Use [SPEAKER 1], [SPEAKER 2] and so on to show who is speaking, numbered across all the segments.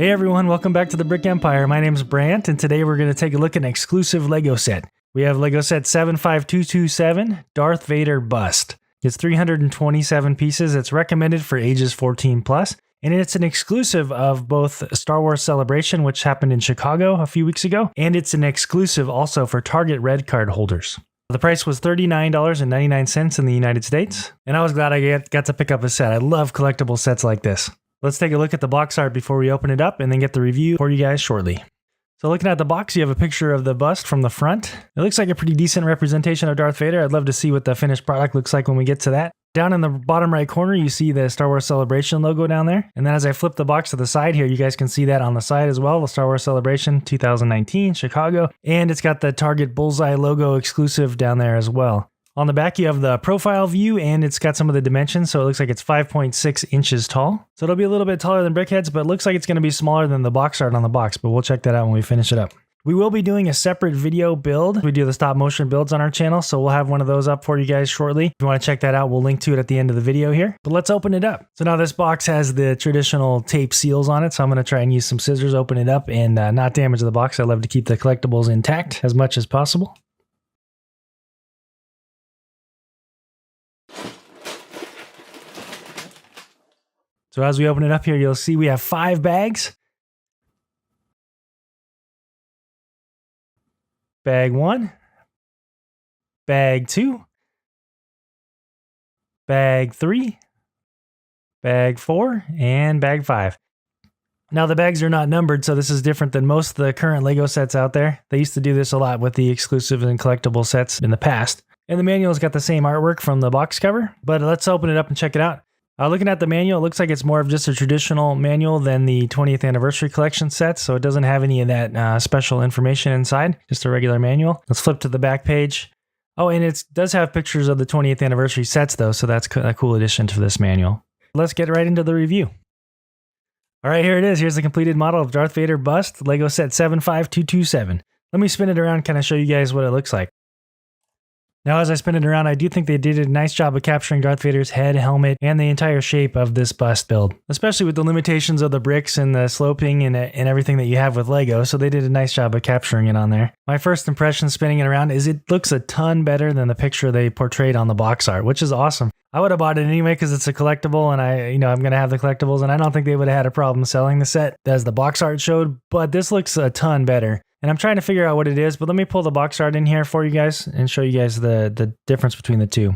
[SPEAKER 1] Hey everyone, welcome back to the Brick Empire. My name's Brant, and today we're going to take a look at an exclusive LEGO set. We have LEGO set 75227, Darth Vader Bust. It's 327 pieces. It's recommended for ages 14 plus, and it's an exclusive of both Star Wars Celebration, which happened in Chicago a few weeks ago, and it's an exclusive also for Target Red Card holders. The price was $39.99 in the United States, and I was glad I got to pick up a set. I love collectible sets like this. Let's take a look at the box art before we open it up and then get the review for you guys shortly. So looking at the box, you have a picture of the bust from the front. It looks like a pretty decent representation of Darth Vader. I'd love to see what the finished product looks like when we get to that. Down in the bottom right corner, you see the Star Wars Celebration logo down there. And then as I flip the box to the side here, you guys can see that on the side as well, the Star Wars Celebration 2019, Chicago. And it's got the Target Bullseye logo exclusive down there as well. On the back, you have the profile view, and it's got some of the dimensions, so it looks like it's 5.6 inches tall. So it'll be a little bit taller than Brickhead's, but it looks like it's going to be smaller than the box art on the box, but we'll check that out when we finish it up. We will be doing a separate video build. We do the stop motion builds on our channel, so we'll have one of those up for you guys shortly. If you want to check that out, we'll link to it at the end of the video here. But let's open it up. So now this box has the traditional tape seals on it, so I'm going to try and use some scissors, open it up, and not damage the box. I love to keep the collectibles intact as much as possible. So as we open it up here, you'll see we have 5 bags. Bag 1, bag 2, bag 3, bag 4, and bag 5. Now the bags are not numbered, so this is different than most of the current LEGO sets out there. They used to do this a lot with the exclusive and collectible sets in the past. And the manual's got the same artwork from the box cover, but let's open it up and check it out. Looking at the manual, it looks like it's more of just a traditional manual than the 20th Anniversary Collection set, so it doesn't have any of that special information inside, just a regular manual. Let's flip to the back page. Oh, and it does have pictures of the 20th Anniversary sets, though, so that's a cool addition to this manual. Let's get right into the review. All right, here it is. Here's the completed model of Darth Vader Bust, LEGO set 75227. Let me spin it around and kind of show you guys what it looks like. Now, as I spin it around, I do think they did a nice job of capturing Darth Vader's head, helmet, and the entire shape of this bust build, especially with the limitations of the bricks and the sloping and everything that you have with LEGO, so they did a nice job of capturing it on there. My first impression spinning it around is it looks a ton better than the picture they portrayed on the box art, which is awesome. I would have bought it anyway because it's a collectible and I'm going to have the collectibles, and I don't think they would have had a problem selling the set as the box art showed, but this looks a ton better. And I'm trying to figure out what it is, but let me pull the box art in here for you guys and show you guys the difference between the two.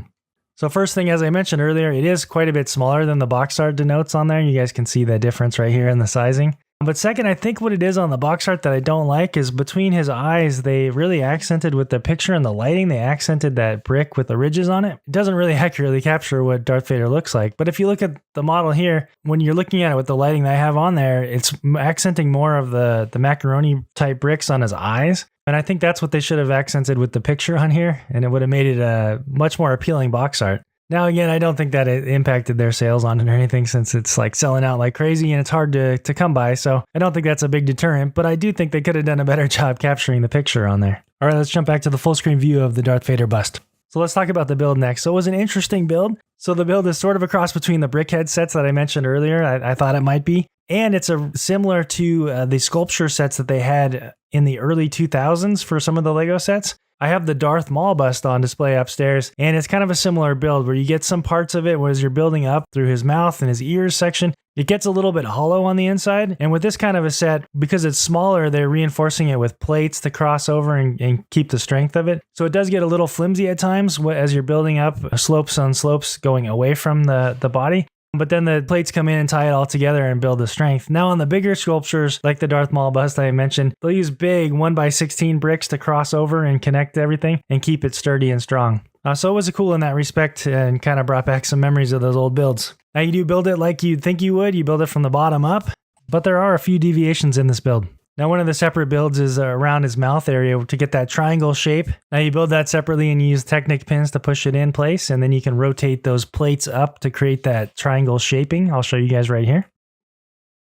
[SPEAKER 1] So first thing, as I mentioned earlier, it is quite a bit smaller than the box art denotes on there. You guys can see the difference right here in the sizing. But second, I think what it is on the box art that I don't like is between his eyes, they really accented with the picture and the lighting, they accented that brick with the ridges on it. It doesn't really accurately capture what Darth Vader looks like. But if you look at the model here, when you're looking at it with the lighting that I have on there, it's accenting more of the macaroni type bricks on his eyes. And I think that's what they should have accented with the picture on here, and it would have made it a much more appealing box art. Now, again, I don't think that it impacted their sales on it or anything, since it's like selling out like crazy and it's hard to come by. So I don't think that's a big deterrent, but I do think they could have done a better job capturing the picture on there. All right, let's jump back to the full screen view of the Darth Vader bust. So let's talk about the build next. So it was an interesting build. So the build is sort of a cross between the Brickhead sets that I mentioned earlier. I thought it might be. And it's similar to the sculpture sets that they had in the early 2000s for some of the LEGO sets. I have the Darth Maul bust on display upstairs, and it's kind of a similar build where you get some parts of it as you're building up through his mouth and his ears section. It gets a little bit hollow on the inside, and with this kind of a set, because it's smaller, they're reinforcing it with plates to cross over and keep the strength of it. So it does get a little flimsy at times as you're building up slopes on slopes going away from the body. But then the plates come in and tie it all together and build the strength. Now on the bigger sculptures, like the Darth Maul bust I mentioned, they'll use big 1x16 bricks to cross over and connect everything and keep it sturdy and strong. So it was cool in that respect and kind of brought back some memories of those old builds. Now you do build it like you'd think you would. You build it from the bottom up, but there are a few deviations in this build. Now one of the separate builds is around his mouth area to get that triangle shape. Now you build that separately and you use Technic pins to push it in place, and then you can rotate those plates up to create that triangle shaping. I'll show you guys right here.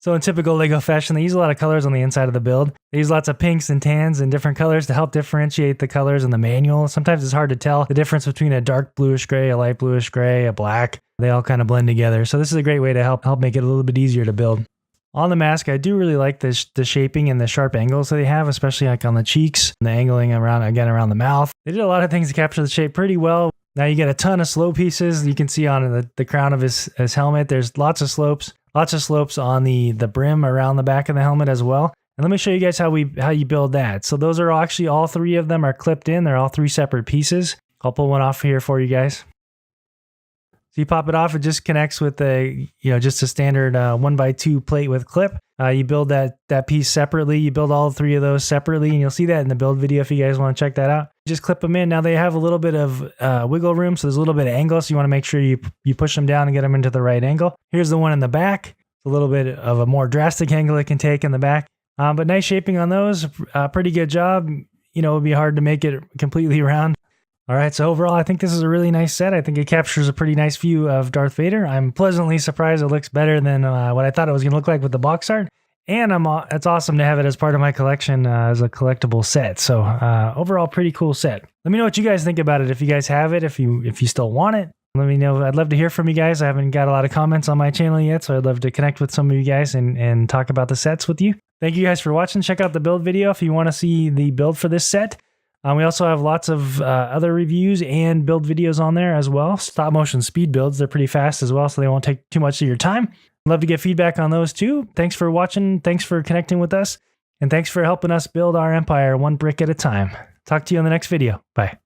[SPEAKER 1] So in typical LEGO fashion, they use a lot of colors on the inside of the build. They use lots of pinks and tans and different colors to help differentiate the colors in the manual. Sometimes it's hard to tell the difference between a dark bluish gray, a light bluish gray, a black. They all kind of blend together. So this is a great way to help make it a little bit easier to build. On the mask, I do really like the shaping and the sharp angles that they have, especially like on the cheeks and the angling around the mouth. They did a lot of things to capture the shape pretty well. Now you get a ton of slope pieces. You can see on the crown of his helmet, there's lots of slopes on the brim around the back of the helmet as well. And let me show you guys how you build that. So those are actually, all three of them are clipped in. They're all three separate pieces. I'll pull one off here for you guys. So you pop it off, it just connects with just a standard 1x2 plate with clip. You build that piece separately. You build all three of those separately, and you'll see that in the build video if you guys want to check that out. Just clip them in. Now they have a little bit of wiggle room, so there's a little bit of angle, so you want to make sure you push them down and get them into the right angle. Here's the one in the back. It's a little bit of a more drastic angle it can take in the back, but nice shaping on those. Pretty good job. It would be hard to make it completely round. All right, so overall, I think this is a really nice set. I think it captures a pretty nice view of Darth Vader. I'm pleasantly surprised it looks better than what I thought it was going to look like with the box art. And it's awesome to have it as part of my collection as a collectible set. So overall, pretty cool set. Let me know what you guys think about it. If you guys have it, if you still want it, let me know. I'd love to hear from you guys. I haven't got a lot of comments on my channel yet, so I'd love to connect with some of you guys and talk about the sets with you. Thank you guys for watching. Check out the build video if you want to see the build for this set. We also have lots of other reviews and build videos on there as well. Stop motion speed builds. They're pretty fast as well, so they won't take too much of your time. Love to get feedback on those too. Thanks for watching. Thanks for connecting with us. And thanks for helping us build our empire one brick at a time. Talk to you on the next video. Bye.